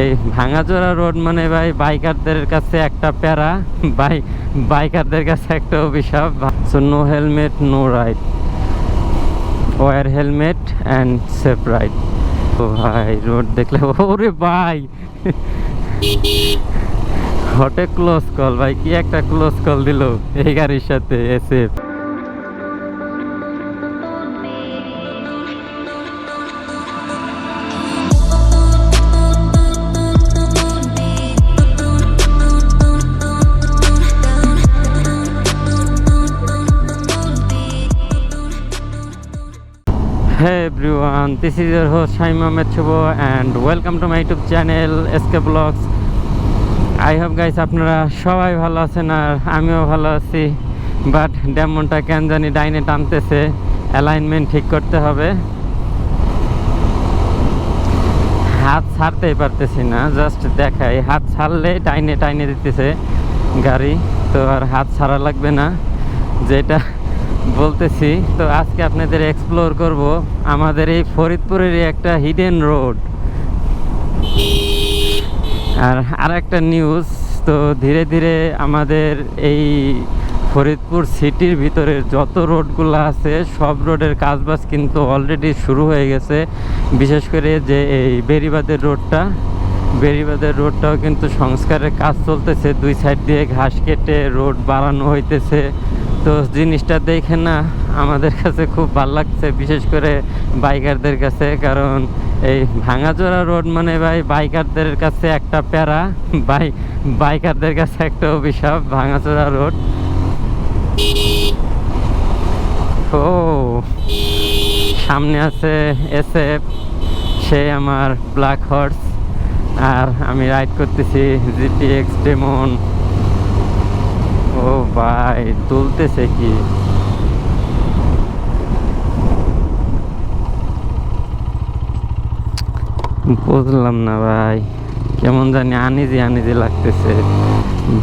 এই ভাঙাচোরা রোড মানে ভাই বাইকারদের কাছে একটা প্যারা, বাইকারদের কাছে একটা অভিশাপ। So no helmet no ride, wear helmet and safe ride. তো ভাই রোড দেখলে ওরে ভাই হটে ক্লোজ কল ভাই, কি একটা ক্লোজ কল দিল এই গাড়ির সাথে SF. Hey everyone, this is your host Shaim Ahmed Shubho and welcome to my YouTube channel SK Vlogs. I hope guys আপনারা সবাই ভালো আছেন আর আমিও ভালো আছি, বাট ডেমনটা কেন জানি ডাইনে টানতেছে, অ্যালাইনমেন্ট ঠিক করতে হবে। হাত ছাড়তেই পারতেছি না, জাস্ট দেখাই হাত ছাড়লে ডাইনে টাইনে দিতেছে গাড়ি, তো আর হাত ছাড়া লাগবে না যেটা বলতেছি। তো আজকে আপনাদের এক্সপ্লোর করব আমাদের এই ফরিদপুরেরই একটা হিডেন রোড। আর একটা নিউজ, তো ধীরে ধীরে আমাদের এই ফরিদপুর সিটির ভিতরের যত রোডগুলো আছে সব রোডের কাজবাজ কিন্তু অলরেডি শুরু হয়ে গেছে। বিশেষ করে যে এই বেড়িবাঁধের রোডটাও কিন্তু সংস্কারের কাজ চলতেছে, দুই সাইড দিয়ে ঘাস কেটে রোড বাড়ানো হইতেছে। তো জিনিসটা দেখে না আমাদের কাছে খুব ভালো লাগছে, বিশেষ করে বাইকারদের কাছে, কারণ এই ভাঙাচোরা রোড মানে ভাই বাইকারদের কাছে একটা প্যারা, বাইকারদের কাছে একটা অভিশাপ ভাঙাচোরা রোড। ও সামনে আছে এসএফ, সে আমার ব্ল্যাক হর্স, আর আমি রাইড করতেছি জিটিএক্স ডেমন। ও ভাই তুলতেছে কি, বুঝলাম না ভাই, কেমন জানি আনিজি লাগতেছে।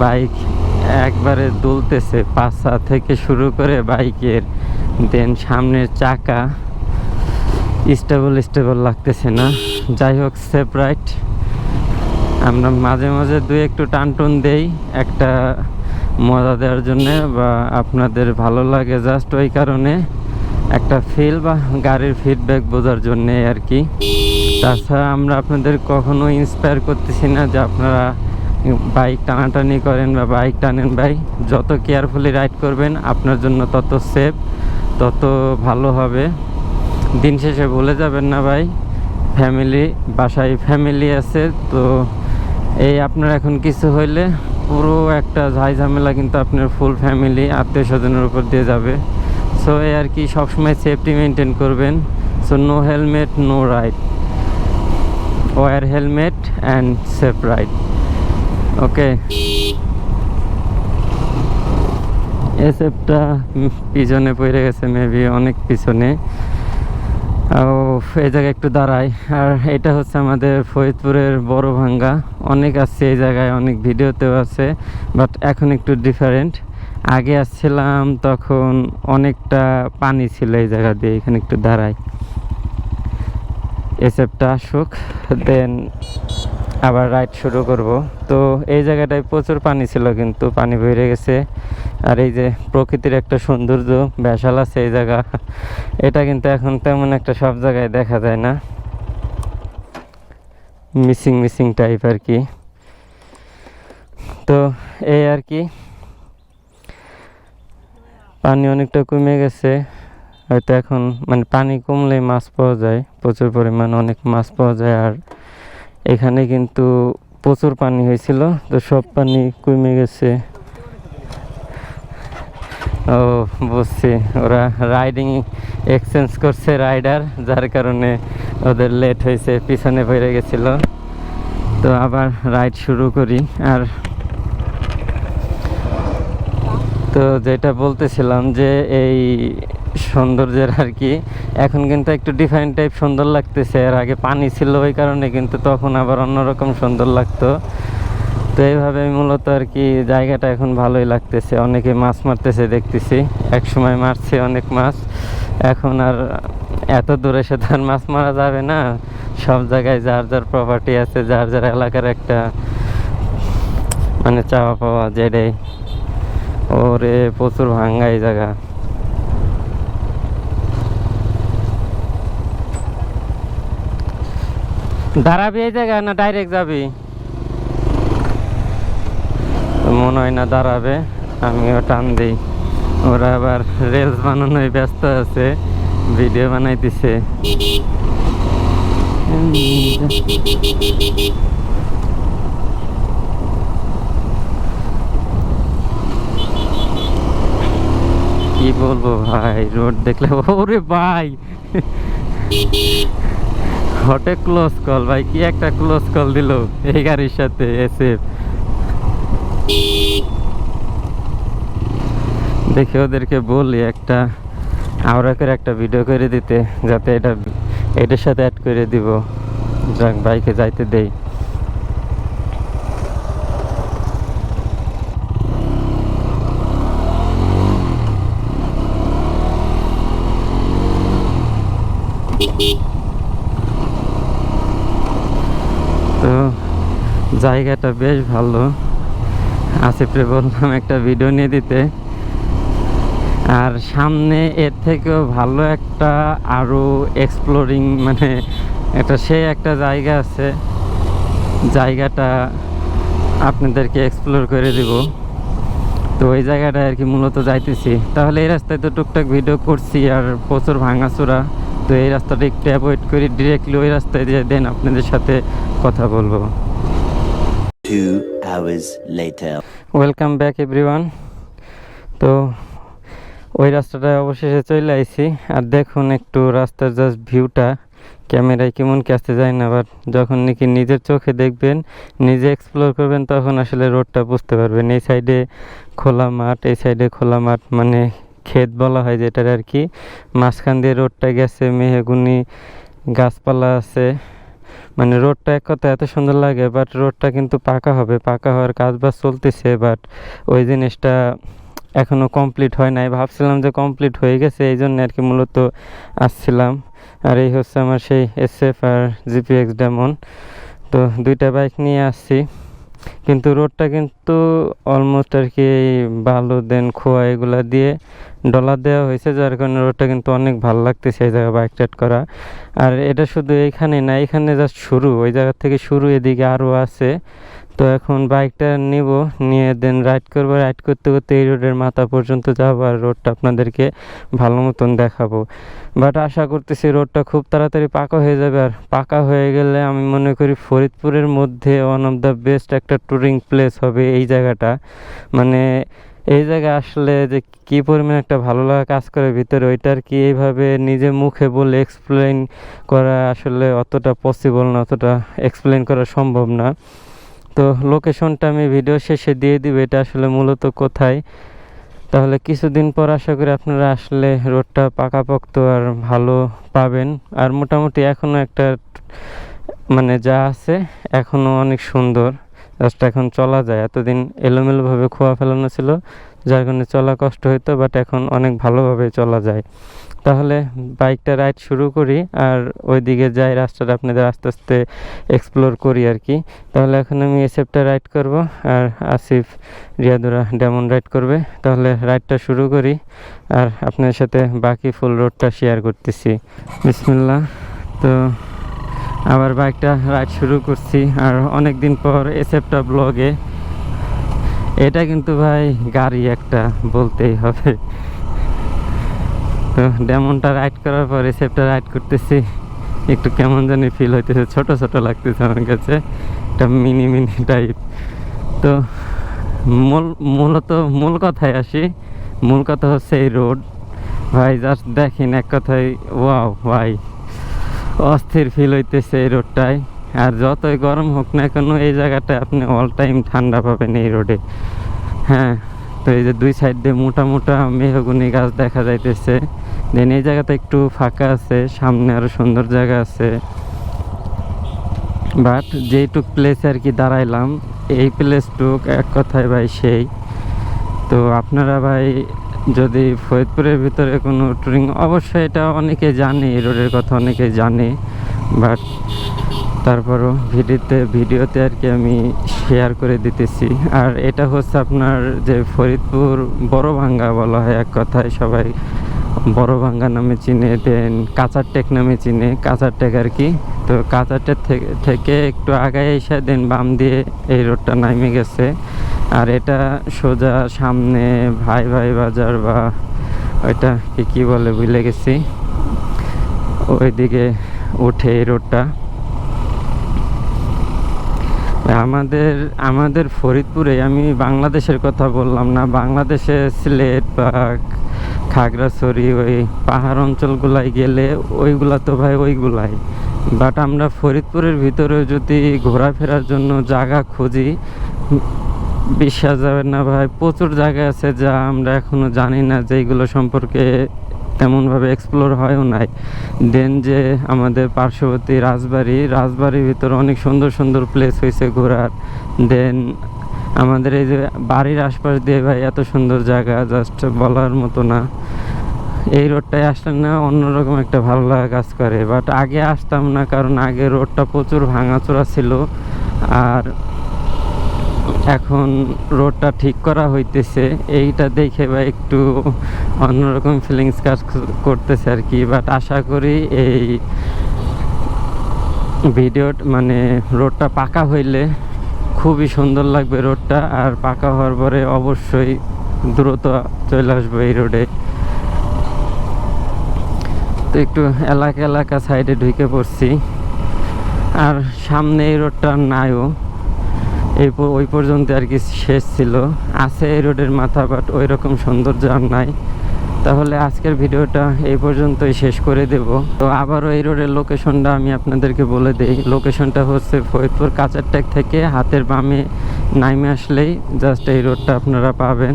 বাইক একবারে দুলতেছে, পাশা থেকে শুরু করে বাইকের, দেন সামনের চাকা স্টেবল লাগতেছে না। যাই হোক, সেফ রাইড। আমরা মাঝে মাঝে একটু টানটুন দেই একটা মজা দেওয়ার জন্যে, বা আপনাদের ভালো লাগে জাস্ট ওই কারণে, একটা ফিল বা গাড়ির ফিডব্যাক বোঝার জন্যে আর কি। তাছাড়া আমরা আপনাদের কখনো ইন্সপায়ার করতেছি না যে আপনারা বাইক টানাটানি করেন বা বাইক টানেন। ভাই যত কেয়ারফুলি রাইড করবেন আপনার জন্য তত সেফ, তত ভালো হবে। দিন শেষে ভুলে যাবেন না ভাই, বাসায় ফ্যামিলি আছে। তো এই আপনার এখন কিছু হইলে পুরো একটা ঝামেলা কিন্তু আপনার ফুল ফ্যামিলি আত্মীয় স্বজনের উপর দিয়ে যাবে। সো এই আর কি, সবসময় সেফটি মেনটেন করবেন। So no helmet no ride, wear helmet and safe ride. Okay, এসএফটা পিছনে পড়ে গেছে, মেবি অনেক পিছনে। এই জায়গায় একটু দাঁড়াই। আর এটা হচ্ছে আমাদের ফরিদপুরের বড় ভাঙ্গা, অনেক আছে এই জায়গায়, অনেক ভিডিওতেও আছে, বাট এখন একটু ডিফারেন্ট। আগে আসছিলাম তখন অনেকটা পানি ছিল এই জায়গা দিয়ে, এখানে একটু দাঁড়াই, এসএফটা আসুক, দেন আবার রাইড শুরু করব। তো এই জায়গাটায় প্রচুর পানি ছিল, কিন্তু পানি বেড়ে গেছে। আর এই যে প্রকৃতির একটা সৌন্দর্য ভেসাল আছে এই জায়গা, এটা কিন্তু এখন তেমন একটা সব জায়গায় দেখা যায় না, মিসিং টাইপ আর কি। তো এই আর কি, পানি অনেকটা কমে গেছে হয়তো এখন, মানে পানি কমলে মাছ পাওয়া যায়, প্রচুর পরিমাণ অনেক মাছ পাওয়া যায়। আর এখানে কিন্তু প্রচুর পানি হয়েছিল, তো সব পানি কমে গেছে। ও বুঝছি, ওরা রাইডিং এক্সচেঞ্জ করছে রাইডার, যার কারণে ওদের লেট হয়েছে, পিছনে পড়ে গেছিল। তো আবার রাইড শুরু করি। আর তো যেটা বলতেছিলাম যে এই সৌন্দর্যের আর কি, এখন কিন্তু একটু ডিফারেন্ট টাইপ সুন্দর লাগতেছে। এর আগে পানি ছিল ওই কারণে, কিন্তু তখন আবার অন্যরকম সুন্দর লাগতো। তো এইভাবে মূলত আর কি জায়গাটা এখন ভালোই লাগতেছে, অনেকে মাছ মারতেছে দেখতেছি, এক সময় মারছে অনেক মাছ, এখন আর এত দূরে সে তো আর মাছ মারা যাবে না, সব জায়গায় যার যার প্রপার্টি আছে, যার যার এলাকার একটা মানে চাওয়া পাওয়া যেটাই। ওরে প্রচুর ভাঙ্গা এই জায়গা। দাঁড়াবি এই জায়গা না ডাইরেক্ট যাবি? মনে হয় না দাঁড়াবে, আমিও টান দিই। ওরা আবার রিলস বানানোয় ব্যস্ত আছে, ভিডিও বানাইতেছে। কি বলবো ভাই, রোড দেখলে ওরে ভাই হটে ক্লোজ কল ভাই, কি একটা ক্লোজ কল দিল এই গাড়ির সাথে এসএফ। দেখে ওদেরকে বলি একটা আওরা করে একটা ভিডিও করে দিতে, যাতে এটার সাথে অ্যাড করে দিব। যাক বাইকে যাইতে দেই। তো জায়গাটা বেশ ভালো। আসিফরে বললাম একটা ভিডিও নিয়ে দিতে, আর সামনে এর থেকেও ভালো একটা আরো এক্সপ্লোরিং মানে একটা জায়গা আছে, জায়গাটা আপনাদেরকে এক্সপ্লোর করে দিব। তো ওই জায়গাটা আর কি মূলত যাইতেছি। তাহলে এই রাস্তায় তো টুকটাক ভিডিও করছি আর প্রচুর ভাঙাচোরা, তো এই রাস্তাটা একটু অ্যাভয়েড করি, ডিরেক্টলি ওই রাস্তায় দিয়ে দেন আপনাদের সাথে কথা বলবো। 2 hours later. Welcome back everyone. তো ওই রাস্তাটায় অবশেষে চলে আইছি। আর দেখুন একটু রাস্তার জাস্ট ভিউটা, ক্যামেরায় কেমন কি আসতে যায় না, বাট যখন নাকি নিজের চোখে দেখবেন, নিজে এক্সপ্লোর করবেন, তখন আসলে রোডটা বুঝতে পারবেন। এই সাইডে খোলা মাঠ, এই সাইডে খোলা মাঠ মানে ক্ষেত বলা হয় যেটার আর কি। মাঝখান দিয়ে রোডটা গেছে, মেহগুনি গাছপালা আছে, মানে রোডটা এক কথা এত সুন্দর লাগে। বাট রোডটা কিন্তু পাকা হবে, পাকা হওয়ার কাজ বাজ চলতেছে, বাট ওই জিনিসটা এখনও কমপ্লিট হয় নাই। ভাবছিলাম যে কমপ্লিট হয়ে গেছে, এই জন্য আর কি মূলত আসছিলাম। আর এই হচ্ছে আমার সেই এসএফ আর জিপিএক্স ডেমন। তো দুইটা বাইক নিয়ে আসছি, কিন্তু রোডটা কিন্তু অলমোস্ট আর কি বালু দেন খোয়া এগুলা দিয়ে ডলার দেওয়া হয়েছে, যার কারণে রোডটা কিন্তু অনেক ভালো লাগতেছে এই জায়গায় বাইক রাইড করা। আর এটা শুধু এইখানে না, এখানে জাস্ট শুরু, ওই জায়গা থেকে শুরু, এদিকে আরও আছে। তো এখন বাইকটা নিব, নিয়ে দেন রাইড করবো। রাইড করতে করতে এই রোডের মাথা পর্যন্ত যাবো, আর রোডটা আপনাদেরকে ভালো মতন দেখাবো। বাট আশা করতেছি রোডটা খুব তাড়াতাড়ি পাকা হয়ে যাবে। আর পাকা হয়ে গেলে আমি মনে করি ফরিদপুরের মধ্যে ওয়ান অফ দ্য বেস্ট একটা ট্যুরিং প্লেস হবে এই জায়গাটা। মানে এই জায়গায় আসলে যে কী পরিমাণ একটা ভালো লাগা কাজ করে ভিতরে, ওইটা আর কি এইভাবে নিজে মুখে বলে এক্সপ্লেন করা আসলে অতটা পসিবল না, অতটা এক্সপ্লেন করা সম্ভব না। তো লোকেশনটা আমি ভিডিও শেষে দিয়ে দিব, এটা আসলে মূলত কোথায়। তাহলে কিছুদিন পর আশা করি আপনারা আসলে রোডটা পাকাপোক্ত আর ভালো পাবেন। আর মোটামুটি এখনও একটা মানে যা আছে এখনও অনেক সুন্দর, জাস্ট এখন চলা যায়। এতদিন এলোমেলোভাবে খোয়া ফেলানো ছিল, যার কারণে চলা কষ্ট হইতো, বাট এখন অনেক ভালোভাবে চলা যায়। তাহলে বাইকটা রাইড শুরু করি, আর ওইদিকে যাই রাস্তাটা আপনাদের আস্তে আস্তে এক্সপ্লোর করি আর কি। তাহলে এখন আমি এসএফটা রাইড করব, আর আসিফ রিয়াদুরা ডেমন রাইড করবে। তাহলে রাইডটা শুরু করি, আর আপনাদের সাথে বাকি ফুল রোডটা শেয়ার করতেছি। বিসমিল্লাহ। তো আবার বাইকটা রাইড শুরু করছি, আর অনেক দিন পর এসএফটা ব্লগে। এটা কিন্তু ভাই গাড়ি একটা বলতেই হবে। তো ডেমনটা রাইড করার পর এসএফটা রাইড করতেছি, একটু কেমন জানি ফিল হইতেছে, ছোট ছোট লাগতেছে আমার কাছে, একটা মিনি মিনি টাইপ। তো মূল কথায় আসি। মূল কথা হচ্ছে এই রোড ভাই, জাস্ট দেখেন এক কথায় ওয়াও ভাই, অস্থির ফিল হইতেছে এই রোডটায়। আর যতই গরম হোক না কেন, এই জায়গাটায় আপনি অল টাইম ঠান্ডা পাবেন এই রোডে। হ্যাঁ, তো এই যে দুই সাইড দিয়ে মোটা মোটা মেহগনি গাছ দেখা যাইতেছে। দেন এই জায়গাটা একটু ফাঁকা আছে, সামনে আরও সুন্দর জায়গা আছে। বাট যেইটুক প্লেস আর কি দাঁড়াইলাম, এই প্লেসটুক এক কথায় ভাই সেই। তো আপনারা ভাই যদি ফরিদপুরের ভিতরে কোনো ট্যুরিং, অবশ্যই এটা অনেকে জানে, এই রোডের কথা অনেকে জানে, বাট তারপরও ভিডিওতে আর কি আমি শেয়ার করে দিতেছি। আর এটা হচ্ছে আপনার যে ফরিদপুর বড় ভাঙ্গা বলা হয় এক কথায়, সবাই বড় ভাঙ্গা নামে চিনে, দেন কাঁচার টেক নামে চিনে, কাঁচার টেক আর কি। তো কাঁচার টেক থেকে একটু আগায় এসে দেন বাম দিয়ে এই রোডটা নামে গেছে। আর এটা সোজা সামনে ভাই ভাই বাজার বা ওইটা কি বলে ভুলে গেছি, ওইদিকে উঠে এই রোডটা। আমাদের ফরিদপুরে, আমি বাংলাদেশের কথা বললাম না, বাংলাদেশে সিলেট বা খাগড়াছড়ি ওই পাহাড় অঞ্চলগুলাই গেলে ওইগুলা তো ভাই ওইগুলাই, বাট আমরা ফরিদপুরের ভিতরে যদি ঘোরাফেরার জন্য জায়গা খুঁজি, বিশ্বাস যাবে না ভাই, প্রচুর জায়গা আছে যা আমরা এখনো জানি না, যেইগুলো সম্পর্কে তেমনভাবে এক্সপ্লোর হয়ও নাই। দেন যে আমাদের পার্শ্ববর্তী রাজবাড়ির ভিতরে অনেক সুন্দর সুন্দর প্লেস হয়েছে ঘোরার। দেন আমাদের এই যে বাড়ির আশপাশ দিয়ে ভাই এত সুন্দর জায়গা, জাস্ট বলার মতো না। এই রোডটায় আসলে না অন্যরকম একটা ভালো লাগা কাজ করে, বাট আগে আসতাম না, কারণ আগে রোডটা প্রচুর ভাঙাচোরা ছিল। আর এখন রোডটা ঠিক করা হইতেছে, এইটা দেখে বা একটু অন্যরকম ফিলিংস কাজ করতেছে আর কি। বাট আশা করি এই মানে রোডটা পাকা হইলে খুবই সুন্দর লাগবে রোডটা। আর পাকা হওয়ার পরে অবশ্যই দ্রুত চলে আসবো এই রোডে। তো একটু এলাকা সাইডে ঢুকে পড়ছি, আর সামনে এই রোডটা নাইও, ওই পর্যন্ত আর কি শেষ ছিল, আছে এই রোডের মাথা, বাট ওই রকম সৌন্দর্য আর নাই। তাহলে আজকের ভিডিওটা এই পর্যন্তই শেষ করে দেব। তো আবারও এই রোডের লোকেশনটা আমি আপনাদেরকে বলে দেই। লোকেশনটা হচ্ছে ফরিদপুর কাঁচার টেক থেকে হাতের বামে নামে আসলেই জাস্ট এই রোডটা আপনারা পাবেন।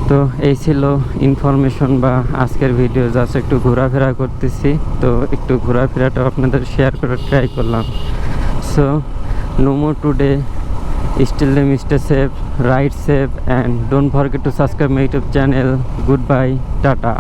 তো এই ছিল ইনফরমেশন বা আজকের ভিডিও, জাস্ট একটু ঘোরাফেরা করতেছি, তো একটু ঘোরাফেরাটাও আপনাদের শেয়ার করার ট্রাই করলাম। So no more today, still them stay safe, ride safe, and don't forget to subscribe my YouTube channel. Goodbye, tata.